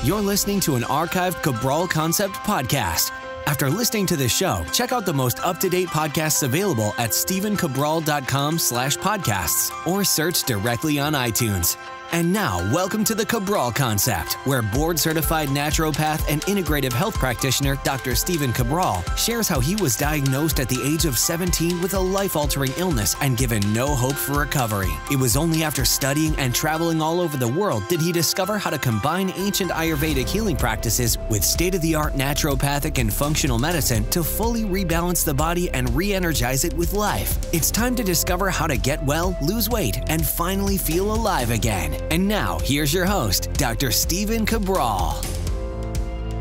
You're listening to an archived Cabral Concept podcast. After listening to this show, check out the most up-to-date podcasts available at stephencabral.com/podcasts or search directly on iTunes. And now, welcome to the Cabral Concept, where board-certified naturopath and integrative health practitioner Dr. Stephen Cabral shares how he was diagnosed at the age of 17 with a life-altering illness and given no hope for recovery. It was only after studying and traveling all over the world did he discover how to combine ancient Ayurvedic healing practices with state-of-the-art naturopathic and functional medicine to fully rebalance the body and re-energize it with life. It's time to discover how to get well, lose weight, and finally feel alive again. And now, here's your host, Dr. Stephen Cabral.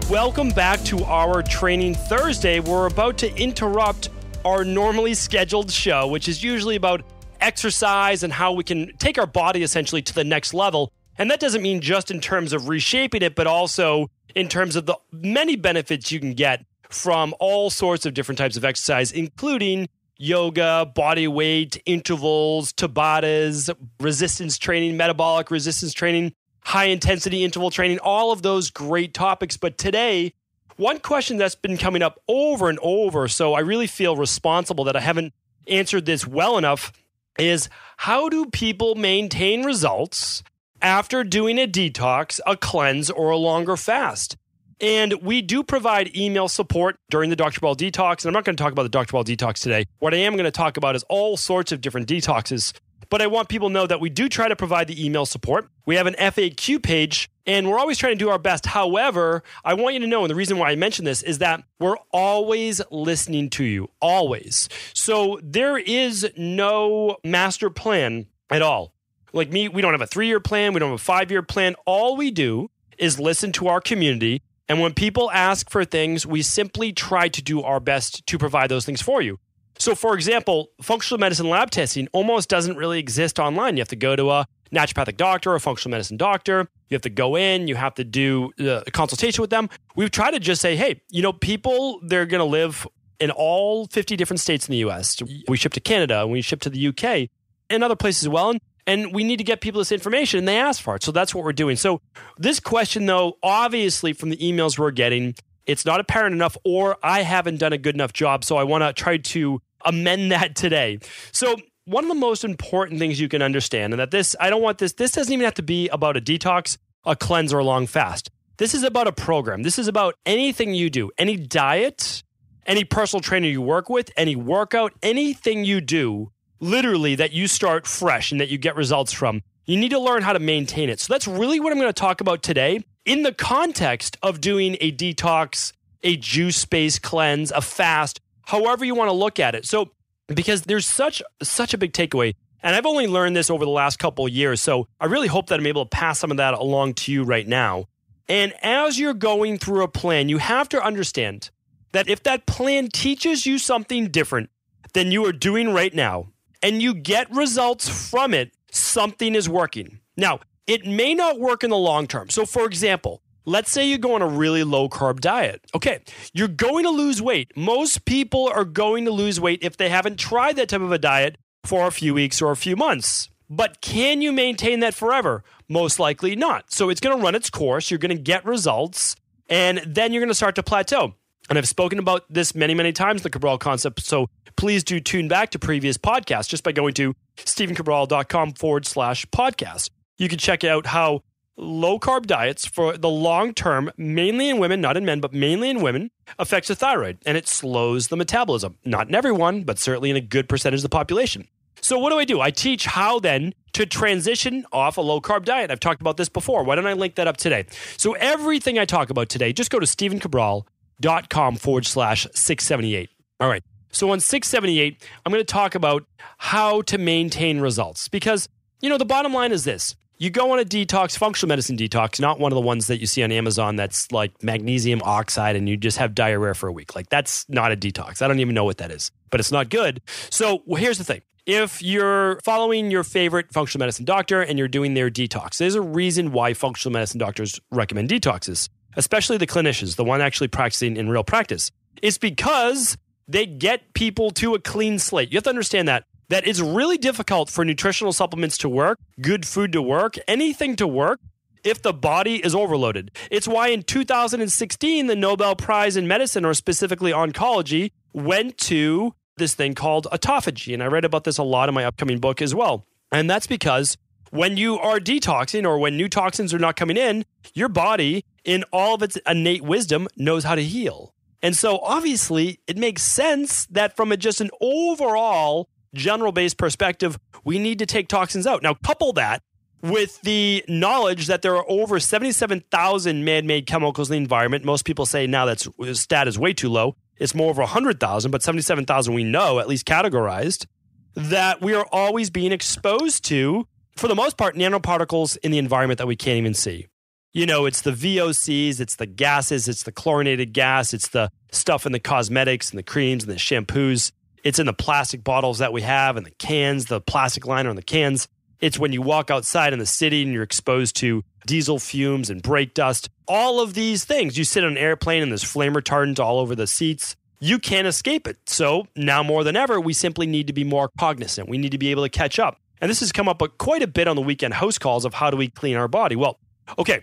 Welcome back to our Training Thursday. We're about to interrupt our normally scheduled show, which is usually about exercise and how we can take our body essentially to the next level. And that doesn't mean just in terms of reshaping it, but also in terms of the many benefits you can get from all sorts of different types of exercise, including yoga, body weight, intervals, Tabatas, resistance training, metabolic resistance training, high-intensity interval training, all of those great topics. But today, one question that's been coming up over and over, so I really feel responsible that I haven't answered this well enough, is how do people maintain results after doing a detox, a cleanse, or a longer fast? And we do provide email support during the Dr. Cabral Detox. And I'm not going to talk about the Dr. Cabral Detox today. What I am going to talk about is all sorts of different detoxes. But I want people to know that we do try to provide the email support. We have an FAQ page, and we're always trying to do our best. However, I want you to know, and the reason why I mention this is that we're always listening to you, always. So there is no master plan at all. Like me, we don't have a 3-year plan. We don't have a 5-year plan. All we do is listen to our community. And when people ask for things, we simply try to do our best to provide those things for you. So, for example, functional medicine lab testing almost doesn't really exist online. You have to go to a naturopathic doctor or a functional medicine doctor. You have to go in. You have to do a consultation with them. We've tried to just say, hey, people, they're going to live in all 50 different states in the U.S. We ship to Canada, and we ship to the U.K. and other places as well. And we need to get people this information, and they ask for it. So that's what we're doing. So this question, though, obviously from the emails we're getting, it's not apparent enough, or I haven't done a good enough job. So I want to try to amend that today. So one of the most important things you can understand, and that this doesn't even have to be about a detox, a cleanse, or a long fast. This is about a program. This is about anything you do, any diet, any personal trainer you work with, any workout, anything you do, literally that you start fresh and that you get results from. You need to learn how to maintain it. So that's really what I'm going to talk about today in the context of doing a detox, a juice-based cleanse, a fast, however you want to look at it. So because there's such a big takeaway, and I've only learned this over the last couple of years, so I really hope that I'm able to pass some of that along to you right now. And as you're going through a plan, you have to understand that if that plan teaches you something different than you are doing right now, and you get results from it, something is working. Now, it may not work in the long term. So for example, let's say you go on a really low carb diet. Okay, you're going to lose weight. Most people are going to lose weight if they haven't tried that type of a diet for a few weeks or a few months. But can you maintain that forever? Most likely not. So it's going to run its course. You're going to get results, and then you're going to start to plateau. And I've spoken about this many, many times, the Cabral Concept. So please do tune back to previous podcasts just by going to stephencabral.com/podcast. You can check out how low-carb diets for the long term, mainly in women, not in men, but mainly in women, affects the thyroid, and it slows the metabolism. Not in everyone, but certainly in a good percentage of the population. So what do? I teach how then to transition off a low-carb diet. I've talked about this before. Why don't I link that up today? So everything I talk about today, just go to stephencabral.com/678. All right. So on 678, I'm going to talk about how to maintain results because, the bottom line is this. You go on a detox, functional medicine detox, not one of the ones that you see on Amazon that's like magnesium oxide and you just have diarrhea for a week. Like that's not a detox. I don't even know what that is, but it's not good. So here's the thing. If you're following your favorite functional medicine doctor and you're doing their detox, there's a reason why functional medicine doctors recommend detoxes, especially the clinicians, the one actually practicing in real practice. It's because they get people to a clean slate. You have to understand that it's really difficult for nutritional supplements to work, good food to work, anything to work, if the body is overloaded. It's why in 2016, the Nobel Prize in Medicine, or specifically oncology, went to this thing called autophagy. And I read about this a lot in my upcoming book as well. And that's because when you are detoxing or when new toxins are not coming in, your body, in all of its innate wisdom, knows how to heal. And so obviously, it makes sense that from just an overall general-based perspective, we need to take toxins out. Now, couple that with the knowledge that there are over 77,000 man-made chemicals in the environment. Most people say now that stat is way too low. It's more over 100,000, but 77,000 we know, at least categorized, that we are always being exposed to, for the most part, nanoparticles in the environment that we can't even see. You know, it's the VOCs, it's the gases, it's the chlorinated gas, it's the stuff in the cosmetics and the creams and the shampoos. It's in the plastic bottles that we have and the cans, the plastic liner on the cans. It's when you walk outside in the city and you're exposed to diesel fumes and brake dust. All of these things. You sit on an airplane and there's flame retardant all over the seats. You can't escape it. So now more than ever, we simply need to be more cognizant. We need to be able to catch up. And this has come up quite a bit on the weekend host calls of how do we clean our body. Well, okay.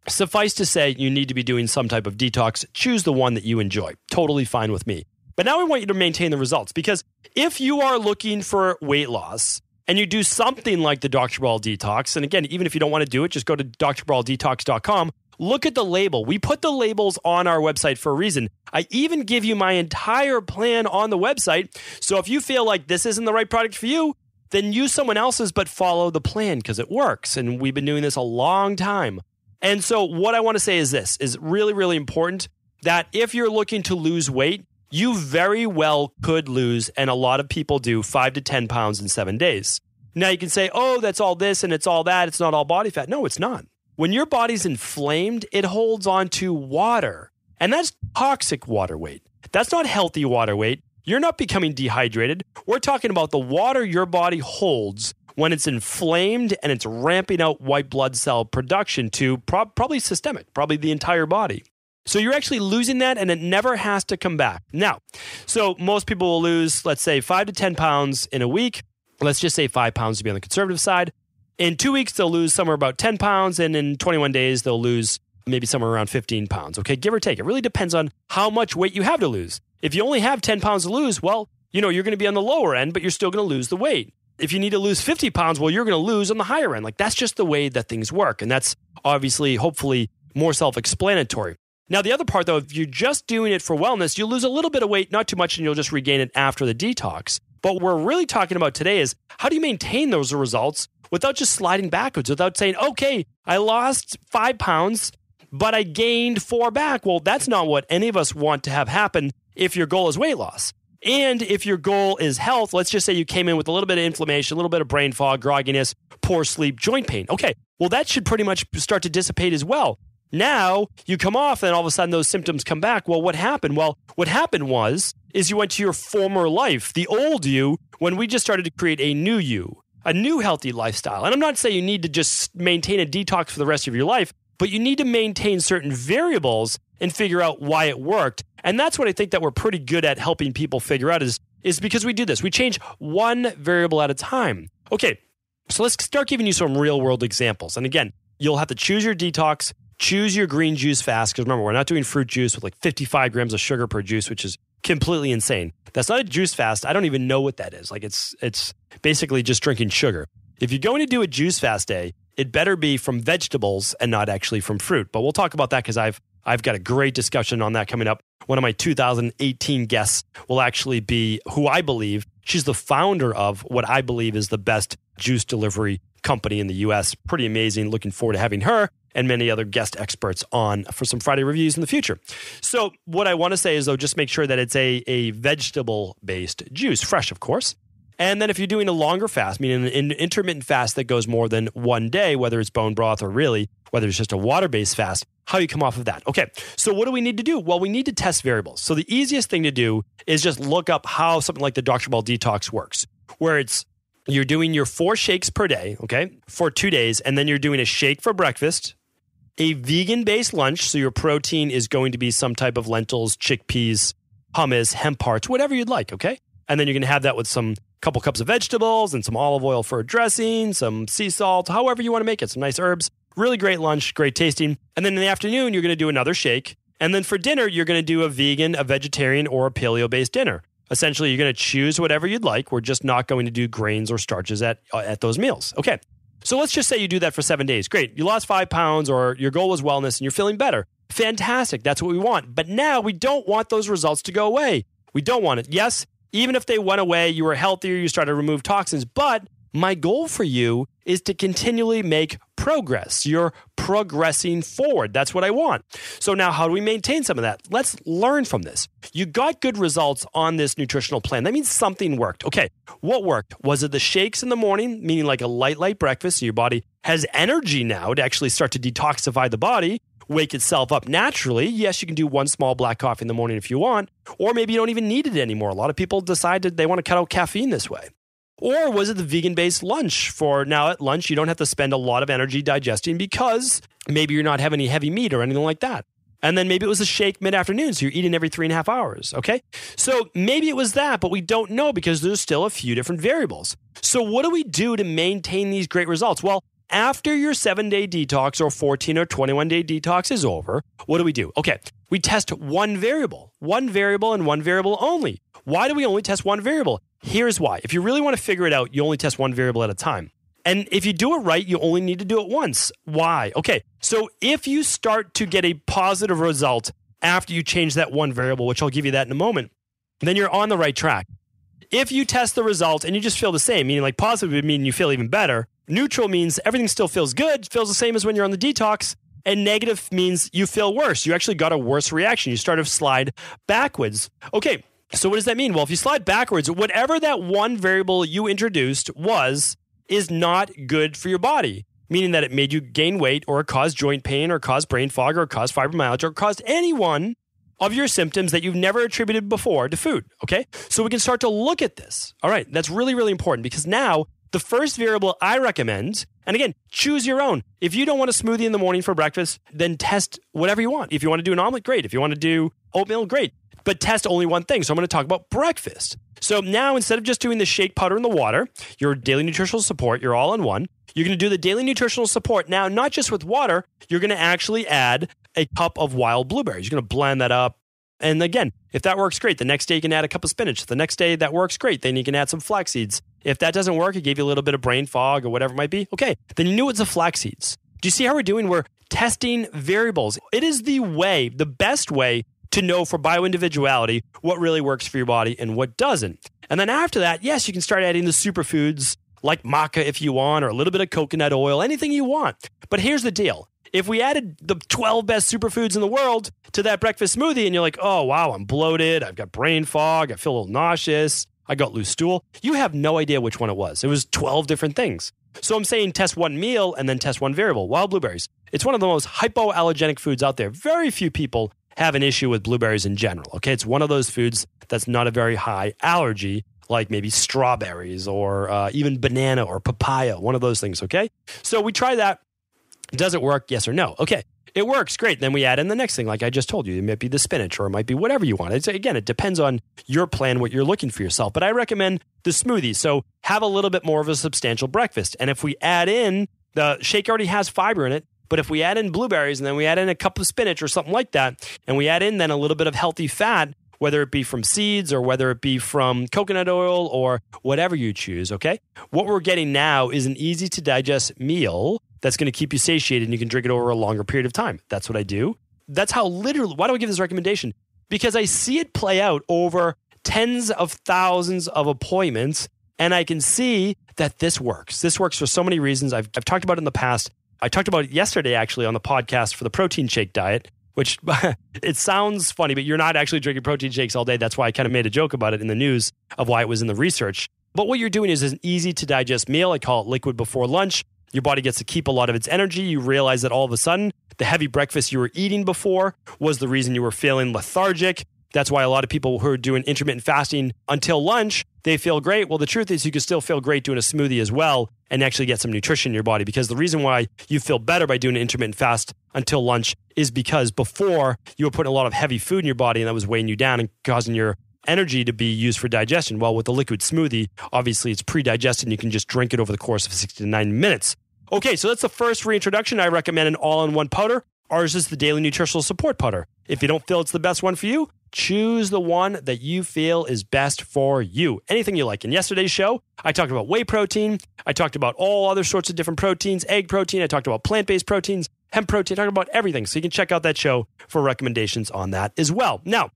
Suffice to say, you need to be doing some type of detox. Choose the one that you enjoy. Totally fine with me. But now I want you to maintain the results, because if you are looking for weight loss and you do something like the Dr. Cabral Detox, and again, even if you don't want to do it, just go to drcabraldetox.com. Look at the label. We put the labels on our website for a reason. I even give you my entire plan on the website. So if you feel like this isn't the right product for you, then use someone else's, but follow the plan because it works. And we've been doing this a long time. And so what I want to say is this is really, really important, that if you're looking to lose weight, you very well could lose, and a lot of people do, 5 to 10 pounds in 7 days. Now you can say, oh, that's all this and it's all that. It's not all body fat. No, it's not. When your body's inflamed, it holds on to water, and that's toxic water weight. That's not healthy water weight. You're not becoming dehydrated. We're talking about the water your body holds when it's inflamed and it's ramping out white blood cell production to probably systemic, probably the entire body. So you're actually losing that, and it never has to come back. Now, so most people will lose, let's say, 5 to 10 pounds in a week. Let's just say 5 pounds to be on the conservative side. In 2 weeks, they'll lose somewhere about 10 pounds, and in 21 days, they'll lose maybe somewhere around 15 pounds, okay? Give or take. It really depends on how much weight you have to lose. If you only have 10 pounds to lose, well, you're going to be on the lower end, but you're still going to lose the weight. If you need to lose 50 pounds, well, you're going to lose on the higher end. Like, that's just the way that things work. And that's obviously, hopefully, more self-explanatory. Now, the other part, though, if you're just doing it for wellness, you'll lose a little bit of weight, not too much, and you'll just regain it after the detox. But what we're really talking about today is how do you maintain those results without just sliding backwards, without saying, okay, I lost 5 pounds, but I gained 4 back. Well, that's not what any of us want to have happen if your goal is weight loss. And if your goal is health, let's just say you came in with a little bit of inflammation, a little bit of brain fog, grogginess, poor sleep, joint pain. Okay, well, that should pretty much start to dissipate as well. Now you come off and all of a sudden those symptoms come back. Well, what happened? Well, what happened is you went to your former life, the old you, when we just started to create a new you, a new healthy lifestyle. And I'm not saying you need to just maintain a detox for the rest of your life, but you need to maintain certain variables and figure out why it worked. And that's what I think that we're pretty good at helping people figure out is because we do this. We change one variable at a time. Okay, so let's start giving you some real world examples. And again, you'll have to choose your detox, choose your green juice fast, because remember, we're not doing fruit juice with like 55 grams of sugar per juice, which is completely insane. That's not a juice fast. I don't even know what that is. Like it's basically just drinking sugar. If you're going to do a juice fast day, it better be from vegetables and not actually from fruit. But we'll talk about that because I've got a great discussion on that coming up. One of my 2018 guests will actually be who I believe, she's the founder of what I believe is the best juice delivery company in the US. Pretty amazing. Looking forward to having her and many other guest experts on for some Friday reviews in the future. So what I want to say is, though, just make sure that it's a vegetable-based juice, fresh, of course. And then if you're doing a longer fast, meaning an intermittent fast that goes more than one day, whether it's bone broth or really, whether it's just a water-based fast, how you come off of that. Okay, so what do we need to do? Well, we need to test variables. So the easiest thing to do is just look up how something like the Dr. Cabral Detox works, where you're doing your 4 shakes per day, okay, for 2 days, and then you're doing a shake for breakfast, a vegan-based lunch, so your protein is going to be some type of lentils, chickpeas, hummus, hemp hearts, whatever you'd like, okay? And then you're going to have that with some couple cups of vegetables and some olive oil for a dressing, some sea salt, however you want to make it, some nice herbs. Really great lunch, great tasting. And then in the afternoon, you're going to do another shake. And then for dinner, you're going to do a vegan, a vegetarian, or a paleo-based dinner. Essentially, you're going to choose whatever you'd like. We're just not going to do grains or starches at those meals. Okay. So let's just say you do that for 7 days. Great. You lost 5 pounds or your goal was wellness and you're feeling better. Fantastic. That's what we want. But now we don't want those results to go away. We don't want it. Yes, even if they went away, you were healthier, you started to remove toxins. But my goal for you is to continually make progress. You're progressing forward. That's what I want. So now how do we maintain some of that? Let's learn from this. You got good results on this nutritional plan. That means something worked. Okay, what worked? Was it the shakes in the morning, meaning like a light breakfast, so your body has energy now to actually start to detoxify the body, wake itself up naturally? Yes, you can do one small black coffee in the morning if you want, or maybe you don't even need it anymore. A lot of people decided they want to cut out caffeine this way. Or was it the vegan-based lunch? For now at lunch, you don't have to spend a lot of energy digesting because maybe you're not having any heavy meat or anything like that. And then maybe it was a shake mid-afternoon, so you're eating every 3.5 hours, okay? So maybe it was that, but we don't know because there's still a few different variables. So what do we do to maintain these great results? Well, after your 7-day detox or 14 or 21-day detox is over, what do we do? Okay, we test one variable and one variable only. Why do we only test one variable? Here's why. If you really want to figure it out, you only test one variable at a time. And if you do it right, you only need to do it once. Why? Okay, so if you start to get a positive result after you change that one variable, which I'll give you that in a moment, then you're on the right track. If you test the result and you just feel the same, meaning like positive would mean you feel even better, neutral means everything still feels good, feels the same as when you're on the detox, and negative means you feel worse. You actually got a worse reaction. You start to slide backwards. Okay, so what does that mean? Well, if you slide backwards, whatever that one variable you introduced is not good for your body, meaning that it made you gain weight or it caused joint pain or caused brain fog or caused fibromyalgia or caused any one of your symptoms that you've never attributed before to food, okay? So we can start to look at this. All right, that's really, really important because now the first variable I recommend, and again, choose your own. If you don't want a smoothie in the morning for breakfast, then test whatever you want. If you want to do an omelet, great. If you want to do oatmeal, great. But test only one thing. So I'm going to talk about breakfast. So now instead of just doing the shake powder and the water, your daily nutritional support, you're all in one. You're going to do the daily nutritional support. Now, not just with water, you're going to actually add a cup of wild blueberries. You're going to blend that up. And again, if that works, great. The next day you can add a cup of spinach. The next day that works, great. Then you can add some flax seeds. If that doesn't work, it gave you a little bit of brain fog or whatever it might be, okay. Then you knew it's the flax seeds. Do you see how we're doing? We're testing variables. It is the best way to know for bioindividuality what really works for your body and what doesn't. And then after that, yes, you can start adding the superfoods like maca if you want, or a little bit of coconut oil, anything you want. But here's the deal. If we added the 12 best superfoods in the world to that breakfast smoothie and you're like, oh, wow, I'm bloated, I've got brain fog, I feel a little nauseous, I got loose stool, you have no idea which one it was. It was 12 different things. So I'm saying test one meal and then test one variable, wild blueberries. It's one of the most hypoallergenic foods out there. Very few people have an issue with blueberries in general, okay? It's one of those foods that's not a very high allergy, like maybe strawberries or even banana or papaya, one of those things, okay? So we try that. Does it work? Yes or no? Okay, it works. Great. Then we add in the next thing, like I just told you. It might be the spinach or it might be whatever you want. Again, it depends on your plan, what you're looking for yourself. But I recommend the smoothie. So have a little bit more of a substantial breakfast. And if we add in, the shake already has fiber in it, but if we add in blueberries and then we add in a cup of spinach or something like that, and we add in then a little bit of healthy fat, whether it be from seeds or whether it be from coconut oil or whatever you choose, okay? What we're getting now is an easy to digest meal that's going to keep you satiated and you can drink it over a longer period of time. That's what I do. That's how literally, why do I give this recommendation? Because I see it play out over tens of thousands of appointments and I can see that this works. This works for so many reasons. I've talked about it in the past. I talked about it yesterday actually on the podcast for the protein shake diet, which it sounds funny, but you're not actually drinking protein shakes all day. That's why I kind of made a joke about it in the news of why it was in the research. But what you're doing is an easy to digest meal. I call it liquid before lunch. Your body gets to keep a lot of its energy. You realize that all of a sudden, the heavy breakfast you were eating before was the reason you were feeling lethargic. That's why a lot of people who are doing intermittent fasting until lunch, they feel great. Well, the truth is you can still feel great doing a smoothie as well and actually get some nutrition in your body, because the reason why you feel better by doing an intermittent fast until lunch is because before you were putting a lot of heavy food in your body and that was weighing you down and causing your energy to be used for digestion. Well, with the liquid smoothie, obviously it's pre-digested and you can just drink it over the course of 60 to 90 minutes. Okay, so that's the first reintroduction. I recommend an all-in-one powder. Ours is the Daily Nutritional Support Powder. If you don't feel it's the best one for you, choose the one that you feel is best for you. Anything you like. In yesterday's show, I talked about whey protein. I talked about all other sorts of different proteins, egg protein. I talked about plant-based proteins, hemp protein. I talked about everything. So you can check out that show for recommendations on that as well. Now,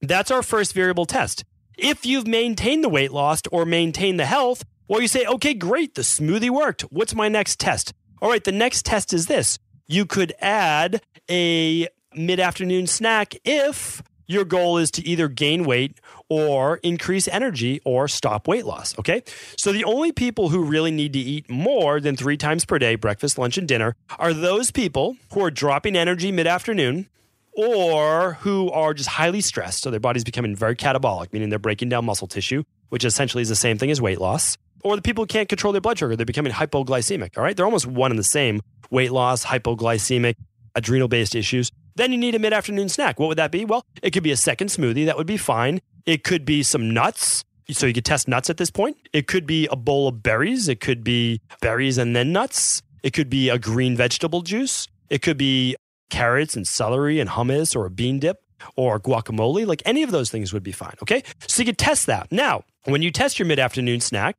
that's our first variable test. If you've maintained the weight loss or maintained the health, well, you say, okay, great, the smoothie worked. What's my next test? All right, the next test is this. You could add a mid-afternoon snack if your goal is to either gain weight or increase energy or stop weight loss, okay? So the only people who really need to eat more than 3 times per day, breakfast, lunch, and dinner, are those people who are dropping energy mid-afternoon or who are just highly stressed. So their body's becoming very catabolic, meaning they're breaking down muscle tissue, which essentially is the same thing as weight loss. Or the people who can't control their blood sugar, they're becoming hypoglycemic, all right? They're almost one and the same. Weight loss, hypoglycemic, adrenal-based issues. Then you need a mid-afternoon snack. What would that be? Well, it could be a second smoothie. That would be fine. It could be some nuts. So you could test nuts at this point. It could be a bowl of berries. It could be berries and then nuts. It could be a green vegetable juice. It could be carrots and celery and hummus or a bean dip or guacamole. Like any of those things would be fine, okay? So you could test that. Now, when you test your mid-afternoon snack,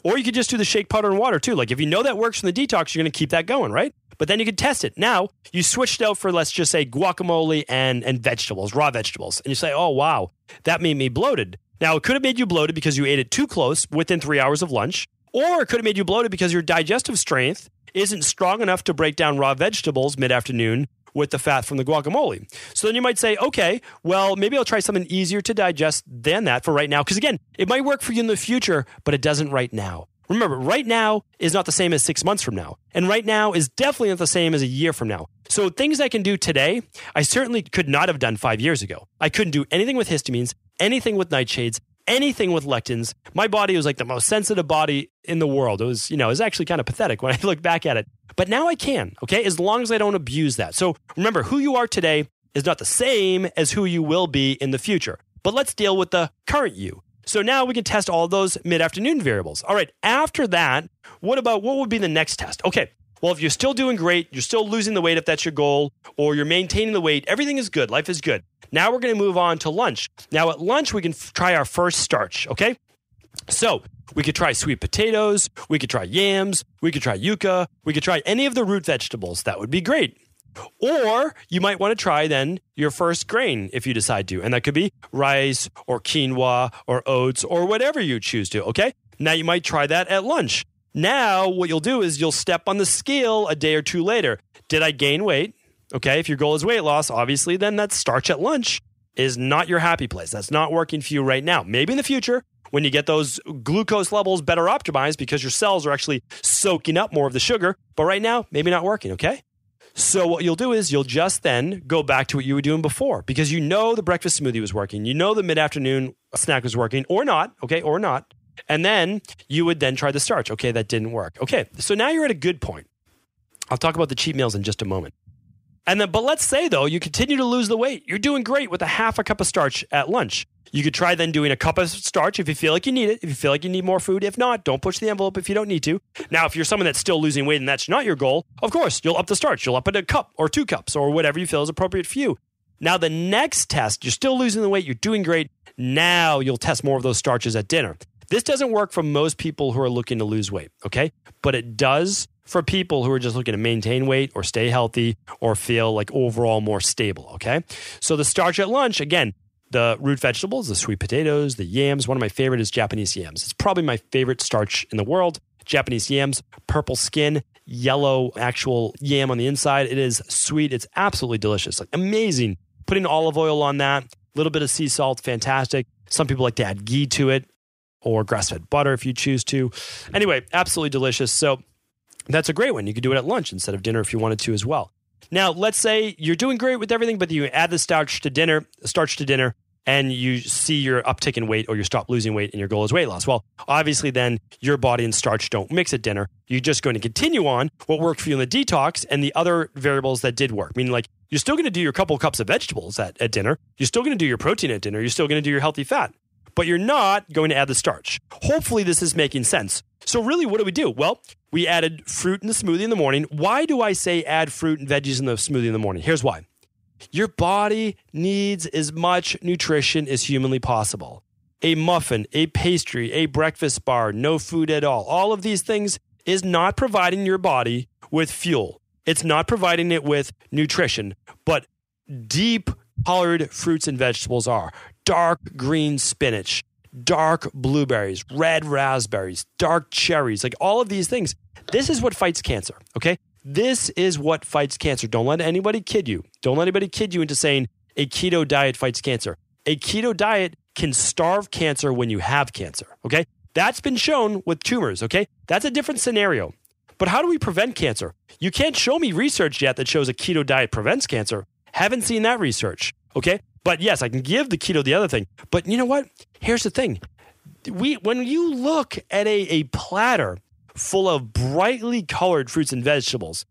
or you could just do the shake, powder, and water too. Like if you know that works from the detox, you're going to keep that going, right? But then you could test it. Now, you switched out for, let's just say, guacamole and vegetables, raw vegetables. And you say, oh, wow, that made me bloated. Now, it could have made you bloated because you ate it too close within 3 hours of lunch. Or it could have made you bloated because your digestive strength isn't strong enough to break down raw vegetables mid-afternoon with the fat from the guacamole. So then you might say, okay, well, maybe I'll try something easier to digest than that for right now. Because again, it might work for you in the future, but it doesn't right now. Remember, right now is not the same as 6 months from now. And right now is definitely not the same as a year from now. So things I can do today, I certainly could not have done 5 years ago. I couldn't do anything with histamines, anything with nightshades, anything with lectins. My body was like the most sensitive body in the world. It was actually kind of pathetic when I look back at it. But now I can, okay? As long as I don't abuse that. So remember, who you are today is not the same as who you will be in the future. But let's deal with the current you. So now we can test all those mid-afternoon variables. All right, after that, what would be the next test? Okay, well, if you're still doing great, you're still losing the weight if that's your goal, or you're maintaining the weight, everything is good, life is good. Now we're going to move on to lunch. Now at lunch, we can try our first starch, okay? So we could try sweet potatoes, we could try yams, we could try yucca, we could try any of the root vegetables. That would be great. Or you might want to try then your first grain if you decide to. And that could be rice or quinoa or oats or whatever you choose to, okay? Now you might try that at lunch. Now what you'll do is you'll step on the scale a day or two later. Did I gain weight? Okay, if your goal is weight loss, obviously then that starch at lunch is not your happy place. That's not working for you right now. Maybe in the future, when you get those glucose levels better optimized because your cells are actually soaking up more of the sugar. But right now, maybe not working, okay? So what you'll do is you'll just then go back to what you were doing before because you know the breakfast smoothie was working. You know the mid-afternoon snack was working or not, okay, or not. And then you would then try the starch. Okay, that didn't work. Okay, so now you're at a good point. I'll talk about the cheat meals in just a moment. But let's say, though, you continue to lose the weight. You're doing great with a half a cup of starch at lunch. You could try then doing a cup of starch if you feel like you need it, if you feel like you need more food. If not, don't push the envelope if you don't need to. Now, if you're someone that's still losing weight and that's not your goal, of course, you'll up the starch. You'll up it a cup or 2 cups or whatever you feel is appropriate for you. Now, the next test, you're still losing the weight. You're doing great. Now you'll test more of those starches at dinner. This doesn't work for most people who are looking to lose weight, okay? But it does for people who are just looking to maintain weight or stay healthy or feel like overall more stable, okay? So the starch at lunch, again, the root vegetables, the sweet potatoes, the yams. One of my favorite is Japanese yams. It's probably my favorite starch in the world. Japanese yams, purple skin, yellow actual yam on the inside. It is sweet. It's absolutely delicious. Like amazing. Putting olive oil on that, a little bit of sea salt, fantastic. Some people like to add ghee to it or grass-fed butter if you choose to. Anyway, absolutely delicious. So that's a great one. You could do it at lunch instead of dinner if you wanted to as well. Now, let's say you're doing great with everything, but you add the starch to dinner, and you see your uptick in weight or you stop losing weight and your goal is weight loss. Well, obviously then your body and starch don't mix at dinner. You're just going to continue on what worked for you in the detox and the other variables that did work. Meaning like you're still going to do your couple cups of vegetables at dinner. You're still going to do your protein at dinner. You're still going to do your healthy fat, but you're not going to add the starch. Hopefully this is making sense. So really, what do? Well, we added fruit in the smoothie in the morning. Why do I say add fruit and veggies in the smoothie in the morning? Here's why. Your body needs as much nutrition as humanly possible. A muffin, a pastry, a breakfast bar, no food at all of these things is not providing your body with fuel. It's not providing it with nutrition, but deep colored fruits and vegetables are. Dark green spinach, dark blueberries, red raspberries, dark cherries, like all of these things. This is what fights cancer, okay? This is what fights cancer. Don't let anybody kid you. Don't let anybody kid you into saying a keto diet fights cancer. A keto diet can starve cancer when you have cancer, okay? That's been shown with tumors, okay? That's a different scenario. But how do we prevent cancer? You can't show me research yet that shows a keto diet prevents cancer. Haven't seen that research, okay? But yes, I can give the keto the other thing. But you know what? Here's the thing. When you look at a platter full of brightly colored fruits and vegetables,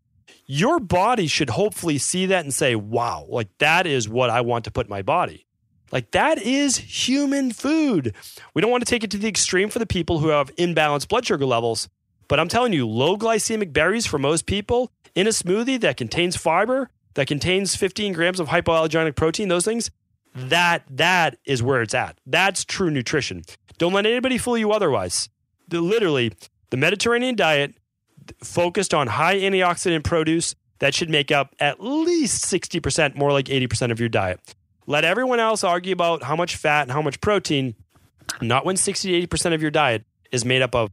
your body should hopefully see that and say, wow, like that is what I want to put in my body. Like that is human food. We don't want to take it to the extreme for the people who have imbalanced blood sugar levels. But I'm telling you, low glycemic berries for most people in a smoothie that contains fiber, that contains 15 grams of hypoallergenic protein, those things, that is where it's at. That's true nutrition. Don't let anybody fool you otherwise. Literally, the Mediterranean diet focused on high antioxidant produce that should make up at least 60%, more like 80% of your diet. Let everyone else argue about how much fat and how much protein, not when 60 to 80% of your diet is made up of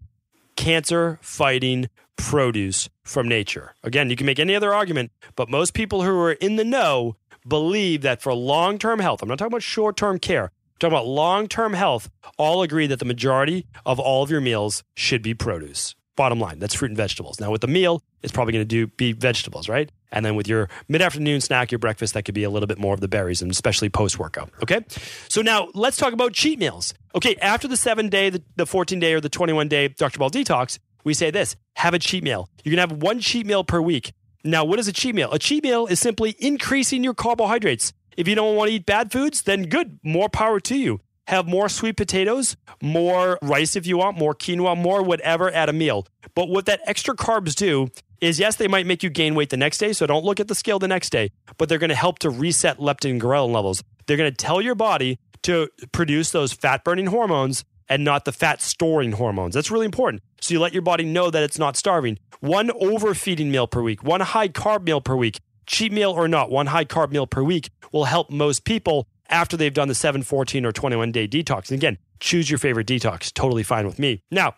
cancer-fighting produce from nature. Again, you can make any other argument, but most people who are in the know believe that for long-term health, I'm not talking about short-term care, I'm talking about long-term health, all agree that the majority of all of your meals should be produce. Bottom line, that's fruit and vegetables. Now with the meal, it's probably going to be vegetables, right? And then with your mid-afternoon snack, your breakfast, that could be a little bit more of the berries, and especially post-workout, okay? So now let's talk about cheat meals. Okay, after the 7-day, the 14-day, or the 21-day Dr. Ball detox, we say this, have a cheat meal. You can have one cheat meal per week. Now, what is a cheat meal? A cheat meal is simply increasing your carbohydrates. If you don't want to eat bad foods, then good, more power to you. Have more sweet potatoes, more rice if you want, more quinoa, more whatever at a meal. But what that extra carbs do is, yes, they might make you gain weight the next day, so don't look at the scale the next day, but they're going to help to reset leptin and ghrelin levels. They're going to tell your body to produce those fat-burning hormones and not the fat-storing hormones. That's really important. So you let your body know that it's not starving. One overfeeding meal per week, one high-carb meal per week, cheat meal or not, one high-carb meal per week will help most people after they've done the 7, 14, or 21-day detox. And again, choose your favorite detox. Totally fine with me. Now,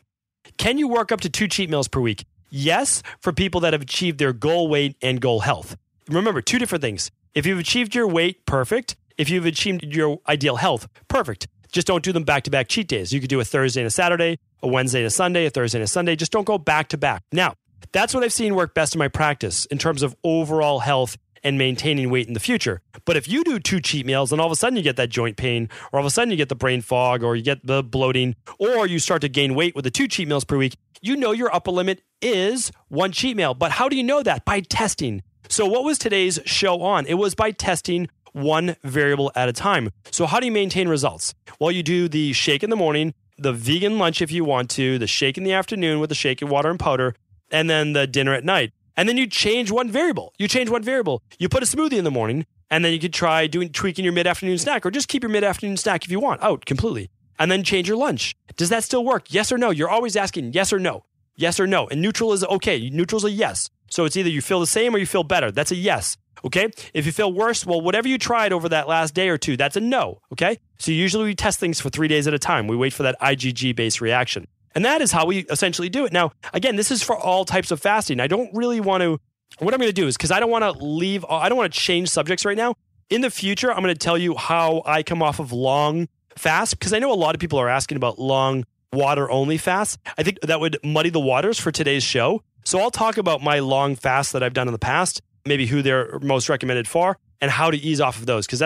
can you work up to 2 cheat meals per week? Yes, for people that have achieved their goal weight and goal health. Remember, 2 different things. If you've achieved your weight, perfect. If you've achieved your ideal health, perfect. Just don't do them back-to-back cheat days. You could do a Thursday and a Saturday, a Wednesday and a Sunday, a Thursday and a Sunday. Just don't go back-to-back. Now, that's what I've seen work best in my practice in terms of overall health and maintaining weight in the future. But if you do 2 cheat meals and all of a sudden you get that joint pain, or all of a sudden you get the brain fog, or you get the bloating, or you start to gain weight with the 2 cheat meals per week, you know your upper limit is 1 cheat meal. But how do you know that? By testing. So what was today's show on? It was by testing one variable at a time. So how do you maintain results? Well, you do the shake in the morning, the vegan lunch if you want to, the shake in the afternoon with the shake in water and powder, and then the dinner at night. And then you change one variable. You put a smoothie in the morning, and then you could try tweaking your mid-afternoon snack, or just keep your mid-afternoon snack if you want out completely. And then change your lunch. Does that still work? Yes or no? You're always asking yes or no. Yes or no. And neutral is okay. Neutral's a yes. So it's either you feel the same or you feel better. That's a yes. Okay? If you feel worse, well, whatever you tried over that last day or 2, that's a no. Okay? So usually we test things for 3 days at a time. We wait for that IgG-based reaction. And that is how we essentially do it. Now, again, this is for all types of fasting. I don't really want to, what I'm going to do is, because I don't want to change subjects right now. In the future, I'm going to tell you how I come off of long fasts, because I know a lot of people are asking about long water-only fasts. I think that would muddy the waters for today's show. So I'll talk about my long fasts that I've done in the past, maybe who they're most recommended for, and how to ease off of those. Because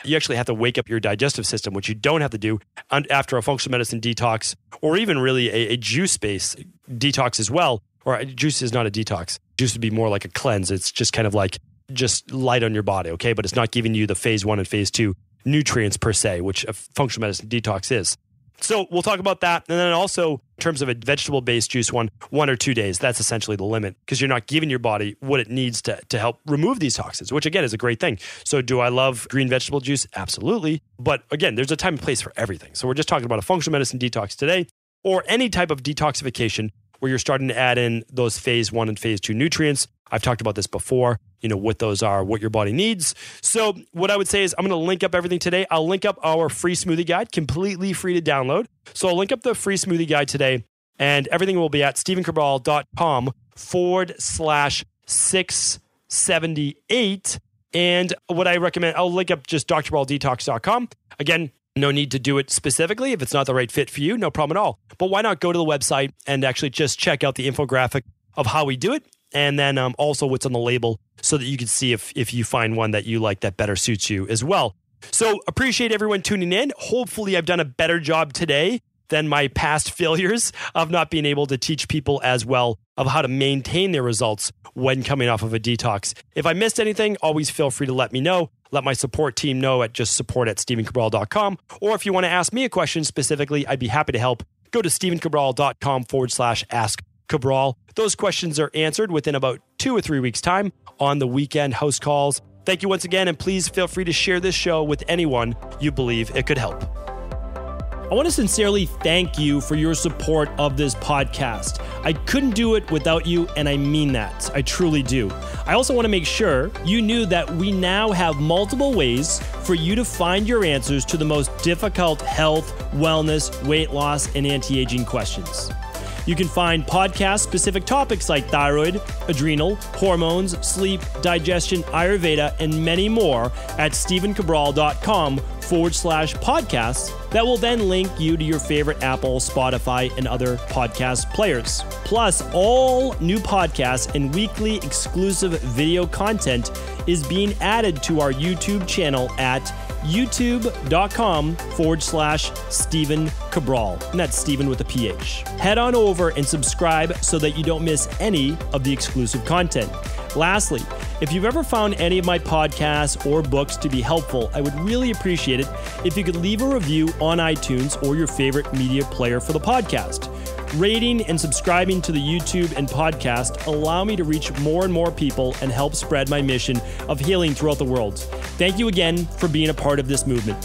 you actually have to wake up your digestive system, which you don't have to do after a functional medicine detox, or even really a juice-based detox as well. Or juice is not a detox. Juice would be more like a cleanse. It's just kind of like just light on your body, okay? But it's not giving you the phase 1 and phase 2 nutrients per se, which a functional medicine detox is. So we'll talk about that. And then also in terms of a vegetable-based juice one or 2 days, that's essentially the limit because you're not giving your body what it needs to help remove these toxins, which again is a great thing. So do I love green vegetable juice? Absolutely. But again, there's a time and place for everything. So we're just talking about a functional medicine detox today or any type of detoxification where you're starting to add in those phase 1 and phase 2 nutrients. I've talked about this before, what those are, what your body needs. So what I would say is I'm going to link up everything today. I'll link up our free smoothie guide, completely free to download. So I'll link up the free smoothie guide today, and everything will be at stephencabral.com/678. And what I recommend, I'll link up just drcabraldetox.com. Again, no need to do it specifically. If it's not the right fit for you, no problem at all. But why not go to the website and actually just check out the infographic of how we do it? And then also what's on the label so that you can see if you find one that you like that better suits you as well. So appreciate everyone tuning in. Hopefully I've done a better job today than my past failures of not being able to teach people as well of how to maintain their results when coming off of a detox. If I missed anything, always feel free to let me know. Let my support team know at just support@stephencabral.com. Or if you want to ask me a question specifically, I'd be happy to help. Go to stephencabral.com/ask Cabral. Those questions are answered within about 2 or 3 weeks' time on the weekend house calls. Thank you once again, and please feel free to share this show with anyone you believe it could help. I want to sincerely thank you for your support of this podcast. I couldn't do it without you, and I mean that. I truly do. I also want to make sure you knew that we now have multiple ways for you to find your answers to the most difficult health, wellness, weight loss, and anti-aging questions. You can find podcast-specific topics like thyroid, adrenal, hormones, sleep, digestion, Ayurveda, and many more at stephencabral.com/podcasts that will then link you to your favorite Apple, Spotify, and other podcast players. Plus, all new podcasts and weekly exclusive video content is being added to our YouTube channel at youtube.com/Stephen Cabral. And that's Stephen with a PH. Head on over and subscribe so that you don't miss any of the exclusive content. Lastly, if you've ever found any of my podcasts or books to be helpful, I would really appreciate it if you could leave a review on iTunes or your favorite media player for the podcast. Rating and subscribing to the YouTube and podcast allow me to reach more and more people and help spread my mission of healing throughout the world. Thank you again for being a part of this movement.